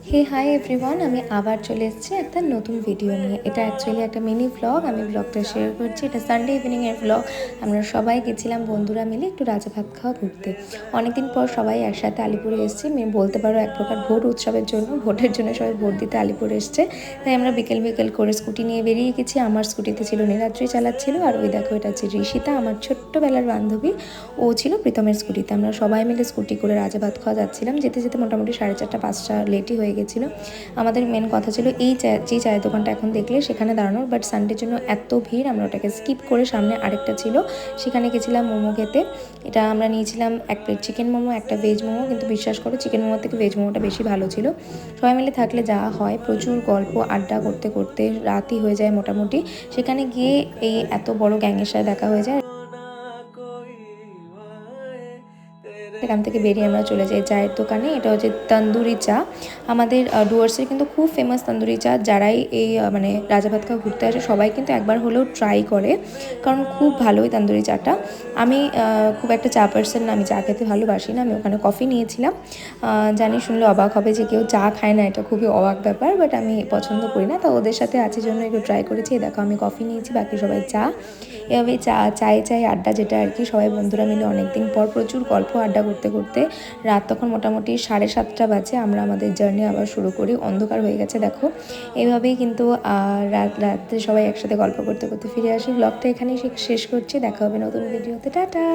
হে hi everyone, আমি আবার চলে এসেছি একটা নতুন ভিডিও নিয়ে। এটা অ্যাকচুয়ালি একটা মিনি ভ্লগ। আমি ভ্লগটা শেয়ার করছি। এটা সানডে ইভিনিংয়ের ভ্লগ। আমরা সবাই গেছিলাম বন্ধুরা মিলে একটু রাজা ভাত খাওয়া ঘুরতে। অনেকদিন পর সবাই একসাথে আলিপুরে এসেছি। বলতে পারো এক প্রকার ভোট উৎসবের জন্য, ভোটের জন্য সবাই ভোট দিতে আলিপুরে এসছে। তাই আমরা বিকেল বিকেল করে স্কুটি নিয়ে বেরিয়ে গেছি। আমার স্কুটিতে ছিল নীলাদ্রি চালাচ্ছিল, আর ওই দেখো এটা হচ্ছে ঋষিতা, আমার ছোট্টবেলার বান্ধবী। ও ছিল প্রীতমের স্কুটিতে। আমরা সবাই মিলে স্কুটি করে রাজা ভাত খাওয়া যাচ্ছিলাম। যেতে যেতে মোটামুটি 4:30 5টা লেটই হয়ে গেছিলো। আমাদের মেন কথা ছিল এই যে চায়ের দোকানটা এখন দেখলে সেখানে দাঁড়ানোর, বাট সানডের জন্য এত ভিড় আমরা ওটাকে স্কিপ করে সামনে আরেকটা ছিল সেখানে গেছিলাম মোমো খেতে। এটা আমরা নিয়েছিলাম 1 প্লেট চিকেন মোমো, একটা ভেজ মোমো, কিন্তু বিশ্বাস করো চিকেন মোমো থেকে ভেজ মোমোটা বেশি ভালো ছিল। সবাই মিলে থাকলে যা হয়, প্রচুর গল্প আড্ডা করতে করতে রাতই হয়ে যায় মোটামুটি। সেখানে গিয়ে এই এত বড় গ্যাংয়ের সাথে দেখা হয়ে যায়। সেখান থেকে বেরিয়ে আমরা চলে যাই চায়ের দোকানে। এটা হচ্ছে তন্দুরি চা। আমাদের ডুয়ার্সের কিন্তু খুব ফেমাস তন্দুরি চা। যারাই এই মানে রাজা ভাত খাওয়া ঘুরতে আসে সবাই কিন্তু একবার হলেও ট্রাই করে, কারণ খুব ভালো ওই তন্দুরি চাটা। আমি খুব একটা চা পার্সন না, আমি চা খেতে ভালোবাসি না। আমি ওখানে কফি নিয়েছিলাম। জানি শুনলে অবাক হবে যে কেউ চা খায় না, এটা খুবই অবাক ব্যাপার, বাট আমি পছন্দ করি না। তো ওদের সাথে আছে জন্য একটু ট্রাই করেছি। দেখো আমি কফি নিয়েছি, বাকি সবাই চা। এভাবে চায়ে আড্ডা, যেটা আর কি সবাই বন্ধুরা মিলে অনেকদিন পর প্রচুর গল্প আড্ডা করতে করতে রাত তখন মোটামুটি 7:30 বাজে। আমরা আমাদের জার্নি আবার শুরু করি। অন্ধকার হয়ে গেছে দেখো। এইভাবেই কিন্তু রাতে সবাই একসাথে গল্প করতে করতে ফিরে আসি। ব্লগটা এখানেই শেষ করছি। দেখা হবে নতুন ভিডিওতে। টাটা।